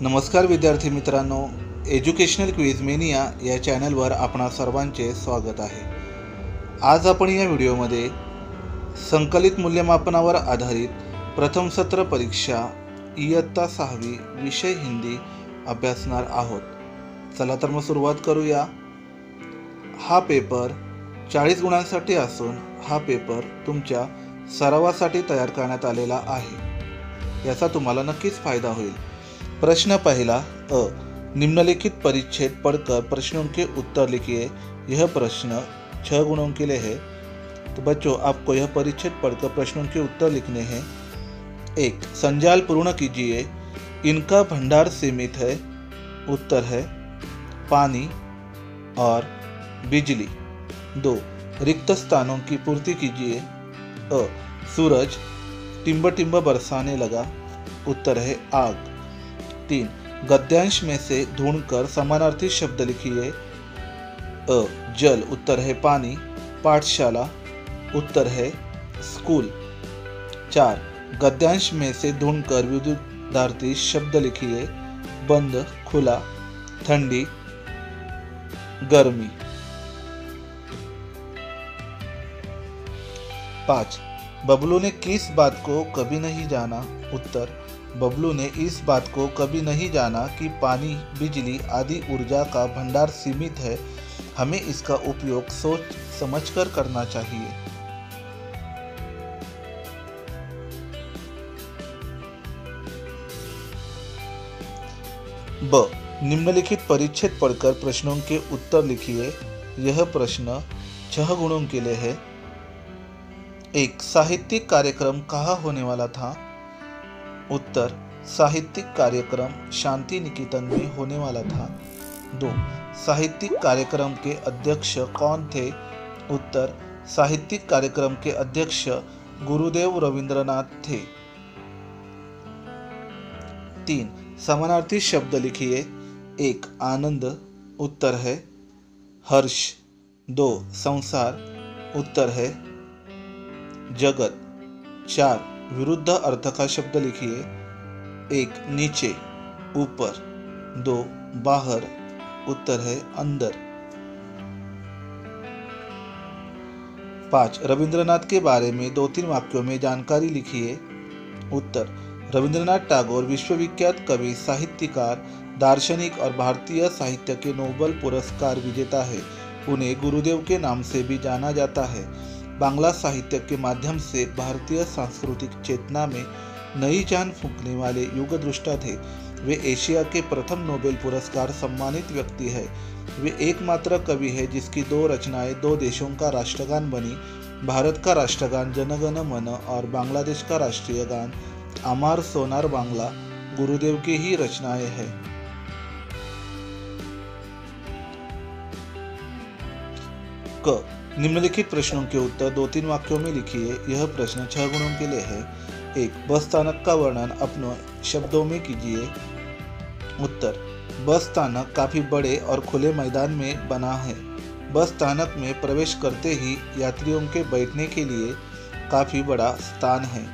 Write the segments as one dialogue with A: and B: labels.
A: नमस्कार विद्यार्थी मित्रांनो, एज्युकेशनल क्विज मेनिया या चॅनलवर आपणा सर्वांचे स्वागत आहे। आज आपण या व्हिडिओमध्ये संकलित मूल्यमापनावर आधारित प्रथम सत्र परीक्षा इयत्ता 6वी विषय हिंदी अभ्यासणार आहोत। चला तर मग सुरुवात करूया। हा पेपर 40 गुणांसाठी असून हा पेपर तुमच्या सरावासाठी तयार करण्यात आलेला आहे। याचा तुम्हाला नक्कीच फायदा होईल। प्रश्न पहला अ, निम्नलिखित परिच्छेद पढ़कर प्रश्नों के उत्तर लिखिए। यह प्रश्न 6 गुणों के लिए है। तो बच्चों, आपको यह परिच्छेद पढ़कर प्रश्नों के उत्तर लिखने हैं। 1, संजाल पूर्ण कीजिए। इनका भंडार सीमित है। उत्तर है पानी और बिजली। 2, रिक्त स्थानों की पूर्ति कीजिए। अ, सूरज टिम्ब टिम्ब बरसाने लगा। उत्तर है आग। 3, गद्यांश में से ढूंढकर समानार्थी शब्द लिखिए। अ, जल उत्तर है पानी। पाठशाला उत्तर है स्कूल। 4, गद्यांश में से ढूंढकर विरुद्धार्थी शब्द लिखिए। बंद, खुला, ठंडी, गर्मी। 5, बबलू ने किस बात को कभी नहीं जाना। उत्तर, बबलू ने इस बात को कभी नहीं जाना कि पानी, बिजली आदि ऊर्जा का भंडार सीमित है। हमें इसका उपयोग सोच समझकर करना चाहिए। ब, निम्नलिखित परिच्छेद पढ़कर प्रश्नों के उत्तर लिखिए। यह प्रश्न 6 गुणों के लिए है। 1, साहित्यिक कार्यक्रम कहाँ होने वाला था। उत्तर, साहित्यिक कार्यक्रम शांति निकेतन में होने वाला था। 2, साहित्यिक कार्यक्रम के अध्यक्ष कौन थे। उत्तर, साहित्यिक कार्यक्रम के अध्यक्ष गुरुदेव रविंद्रनाथ थे। 3, समानार्थी शब्द लिखिए। 1, आनंद। उत्तर है हर्ष। 2, संसार। उत्तर है जगत। 4, विरुद्ध अर्थ का शब्द लिखिए। 1, नीचे, ऊपर। 2, बाहर। उत्तर है अंदर। 5, रविंद्रनाथ के बारे में 2-3 वाक्यों में जानकारी लिखिए। उत्तर, रविंद्रनाथ टैगोर विश्वविख्यात कवि, साहित्यकार, दार्शनिक और भारतीय साहित्य के नोबेल पुरस्कार विजेता है। उन्हें गुरुदेव के नाम से भी जाना जाता है। बांग्ला साहित्य के माध्यम से भारतीय सांस्कृतिक चेतना में नई जान फूंकने वाले युगदृष्टा थे। वे एशिया के प्रथम नोबेल पुरस्कार सम्मानित व्यक्ति है। वे एकमात्र कवि है जिसकी 2 रचनाएं 2 देशों का राष्ट्रगान बनी। भारत का राष्ट्रगान जनगण मन और बांग्लादेश का राष्ट्रीय गान अमार सोनार बांग्ला गुरुदेव की ही रचनाएं हैं। क, निम्नलिखित प्रश्नों के उत्तर 2-3 वाक्यों में लिखिए। यह प्रश्न 6 गुणों के लिए है। 1, बस स्थानक का वर्णन अपने शब्दों में कीजिए। उत्तर, बस स्थानक काफी बड़े और खुले मैदान में बना है। बस स्थानक में प्रवेश करते ही यात्रियों के बैठने के लिए काफी बड़ा स्थान है।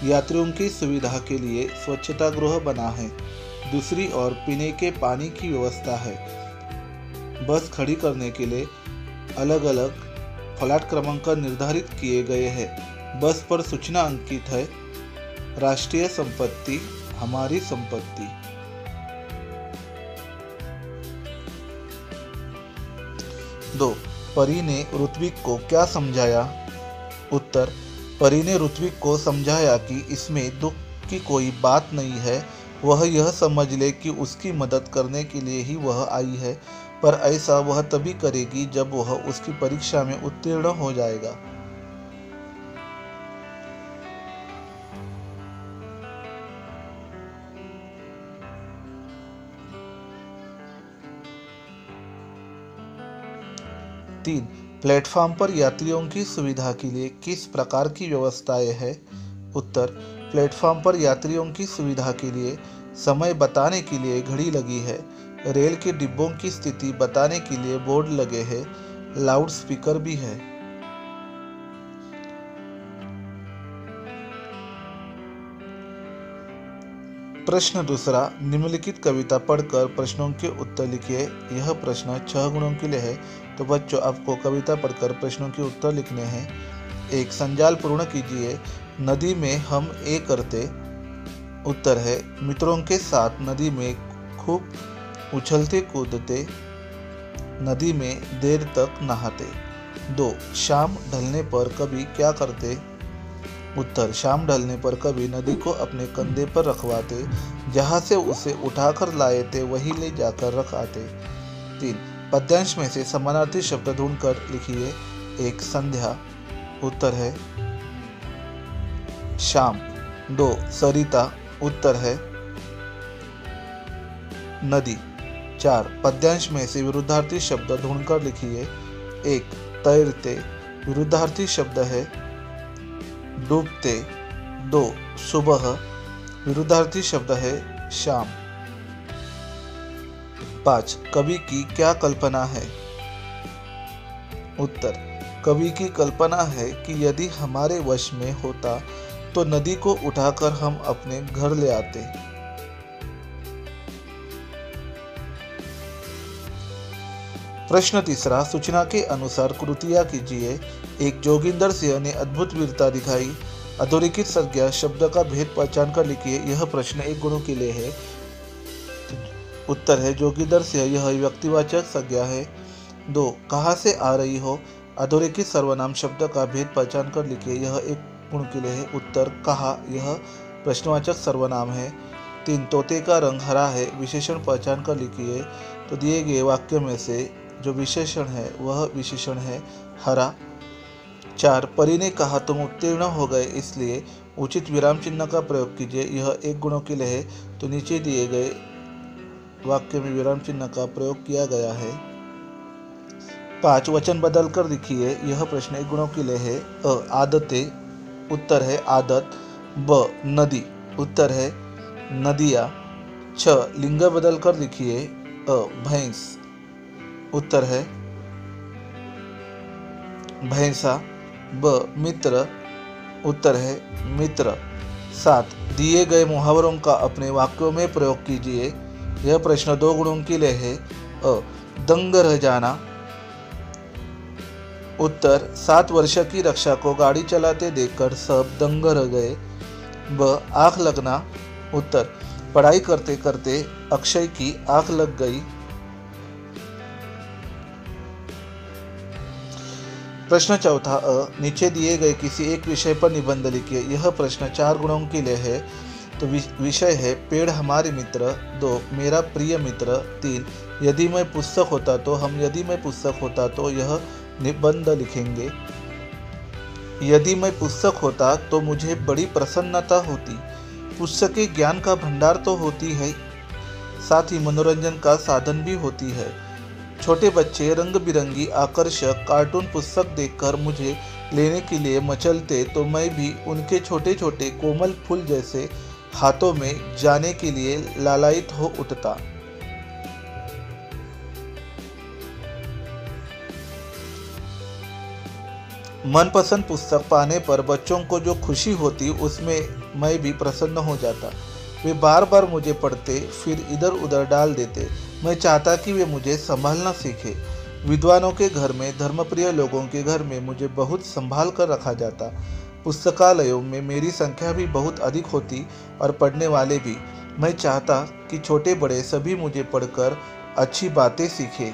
A: यात्रियों की सुविधा के लिए स्वच्छता गृह बना है। दूसरी ओर पीने के पानी की व्यवस्था है। बस खड़ी करने के लिए अलग अलग फ्लैट क्रमांक निर्धारित किए गए हैं। बस पर सूचना अंकित है, राष्ट्रीय संपत्ति हमारी संपत्ति। 2, परी ने ऋत्विक को क्या समझाया। उत्तर, परी ने ऋत्विक को समझाया कि इसमें दुख की कोई बात नहीं है। वह यह समझ ले कि उसकी मदद करने के लिए ही वह आई है, पर ऐसा वह तभी करेगी जब वह उसकी परीक्षा में उत्तीर्ण हो जाएगा। तीन, प्लेटफॉर्म पर यात्रियों की सुविधा के लिए किस प्रकार की व्यवस्थाएं हैं। उत्तर, प्लेटफॉर्म पर यात्रियों की सुविधा के लिए समय बताने के लिए घड़ी लगी है। रेल के डिब्बों की स्थिति बताने के लिए बोर्ड लगे हैं। लाउड स्पीकर भी है। प्रश्न दूसरा, निम्नलिखित कविता पढ़कर प्रश्नों के उत्तर लिखिए। यह प्रश्न 6 गुणों के लिए है। तो बच्चों, आपको कविता पढ़कर प्रश्नों के उत्तर लिखने हैं। एक, संजाल पूर्ण कीजिए। नदी में हम ए करते। उत्तर है, मित्रों के साथ नदी में खूब उछलते कूदते, नदी में देर तक नहाते। 2, शाम ढलने पर कभी क्या करते। उत्तर, शाम ढलने पर कभी नदी को अपने कंधे पर रखवाते, जहाँ से उसे उठाकर लाए थे वहीं ले जाकर रख आते। 3, पद्यांश में से समानार्थी शब्द ढूंढकर लिखिए। 1, संध्या। उत्तर है शाम। 2, सरिता। उत्तर है नदी। 4, पद्यांश में से विरुद्धार्थी शब्द ढूंढकर लिखिए। 1, तैरते। विरुद्धार्थी शब्द है डूबते। 2, सुबह। विरुद्धार्थी शब्द है शाम। 5, कवि की क्या कल्पना है। उत्तर, कवि की कल्पना है कि यदि हमारे वश में होता तो नदी को उठाकर हम अपने घर ले आते। प्रश्न तीसरा, सूचना के अनुसार कृतियां कीजिए। 1, जोगिंदर सिंह ने अद्भुत वीरता दिखाई। अधोरेखित संज्ञा शब्द का भेद पहचान कर लिखिए। यह प्रश्न 1 गुणों के लिए है। उत्तर है, जोगिंदर सिंह यह व्यक्तिवाचक संज्ञा है। 2, कहाँ से आ रही हो। अधोरेखित सर्वनाम शब्द का भेद पहचान कर लिखिए। यह 1 गुण के लिए है। उत्तर, कहा यह प्रश्नवाचक सर्वनाम है। 3, तोते का रंग हरा है। विशेषण पहचान कर लिखिए। तो दिए गए वाक्य में से जो विशेषण है वह विशेषण है हरा। 4, परी ने कहा तुम उत्तीर्ण हो गए, इसलिए उचित विराम चिन्ह का प्रयोग कीजिए। यह 1 गुणों के लिए है। तो नीचे दिए गए वाक्य में विराम चिन्ह का प्रयोग किया गया है। 5, वचन बदल कर लिखिए। यह प्रश्न 1 गुणों के लिए है। अ, आदतें। उत्तर है आदत। ब, नदी। उत्तर है नदियाँ। 6, लिंग बदल कर लिखिए। अ, भैंस। उत्तर है भैंसा। ब, मित्र। उत्तर है मित्र। 7, दिए गए मुहावरों का अपने वाक्यों में प्रयोग कीजिए। यह प्रश्न 2 गुणों के लिए है। अ, दंग रह जाना। उत्तर, 7 वर्ष की रक्षा को गाड़ी चलाते देखकर सब दंग रह गए। ब, आंख लगना। उत्तर, पढ़ाई करते करते अक्षय की आंख लग गई। प्रश्न चौथा, अ, नीचे दिए गए किसी एक विषय पर निबंध लिखिए। यह प्रश्न 4 गुणों के लिए है। तो विषय है पेड़ हमारे मित्र। 2, मेरा प्रिय मित्र। 3, यदि मैं पुस्तक होता तो। हम यदि मैं पुस्तक होता तो यह निबंध लिखेंगे। यदि मैं पुस्तक होता तो मुझे बड़ी प्रसन्नता होती। पुस्तकें ज्ञान का भंडार तो होती है, साथ ही मनोरंजन का साधन भी होती है। छोटे बच्चे रंग बिरंगी आकर्षक कार्टून पुस्तक देखकर मुझे लेने के लिए मचलते तो मैं भी उनके छोटे छोटे कोमल फूल जैसे हाथों में जाने के लिए लालायित हो उठता। मनपसंद पुस्तक पाने पर बच्चों को जो खुशी होती उसमें मैं भी प्रसन्न हो जाता। वे बार बार मुझे पढ़ते फिर इधर उधर डाल देते। मैं चाहता कि वे मुझे संभालना सीखे। विद्वानों के घर में, धर्मप्रिय लोगों के घर में मुझे बहुत संभाल कर रखा जाता। पुस्तकालयों में मेरी संख्या भी बहुत अधिक होती और पढ़ने वाले भी। मैं चाहता कि छोटे बड़े सभी मुझे पढ़कर अच्छी बातें सीखें।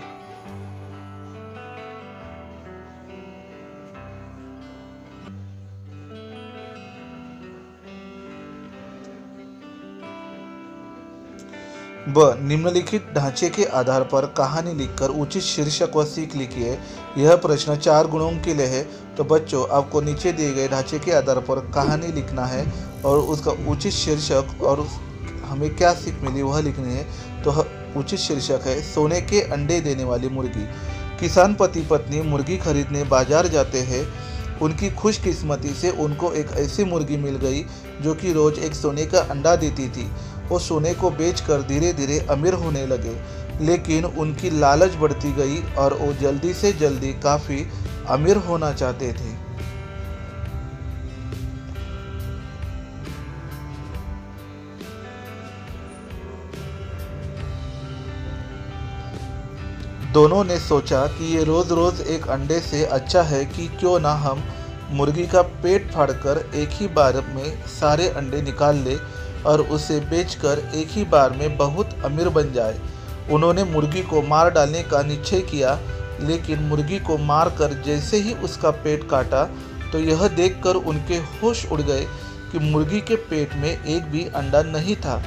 A: ब, निम्नलिखित ढांचे के आधार पर कहानी लिखकर उचित शीर्षक व सीख लिखिए। यह प्रश्न 4 गुणों के लिए है। तो बच्चों, आपको नीचे दिए गए ढांचे के आधार पर कहानी लिखना है और उसका उचित शीर्षक और हमें क्या सीख मिली वह लिखनी है। तो उचित शीर्षक है सोने के अंडे देने वाली मुर्गी। किसान पति पत्नी मुर्गी खरीदने बाजार जाते हैं। उनकी खुशकिस्मती से उनको एक ऐसी मुर्गी मिल गई जो कि रोज एक सोने का अंडा देती थी। वो सोने को बेचकर धीरे धीरे अमीर होने लगे, लेकिन उनकी लालच बढ़ती गई और वो जल्दी से जल्दी काफ़ी अमीर होना चाहते थे। दोनों ने सोचा कि ये रोज़ रोज़ एक अंडे से अच्छा है कि क्यों ना हम मुर्गी का पेट फाड़कर एक ही बार में सारे अंडे निकाल ले और उसे बेचकर एक ही बार में बहुत अमीर बन जाए। उन्होंने मुर्गी को मार डालने का निश्चय किया, लेकिन मुर्गी को मारकर जैसे ही उसका पेट काटा तो यह देखकर उनके होश उड़ गए कि मुर्गी के पेट में एक भी अंडा नहीं था।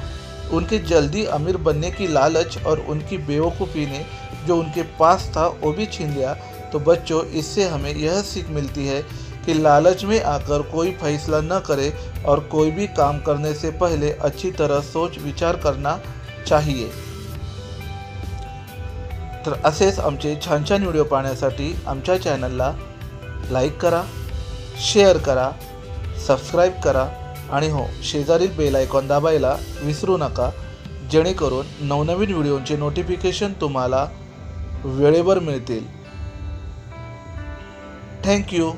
A: उनके जल्दी अमीर बनने की लालच और उनकी बेवकूफ़ी ने जो उनके पास था वो भी छीन लिया। तो बच्चों, इससे हमें यह सीख मिलती है कि लालच में आकर कोई फैसला न करे और कोई भी काम करने से पहले अच्छी तरह सोच विचार करना चाहिए। तर असेच आमचे छान छान व्हिडिओ पाहण्यासाठी आमच्या चॅनलला लाईक करा, शेअर करा, सबस्क्राईब करा आणि हो, शेजारील बेल आयकॉन दाबायला विसरू नका, जेणेकरून नवनवीन व्हिडिओचे नोटिफिकेशन तुम्हाला वेळेवर मिळतील। Thank you.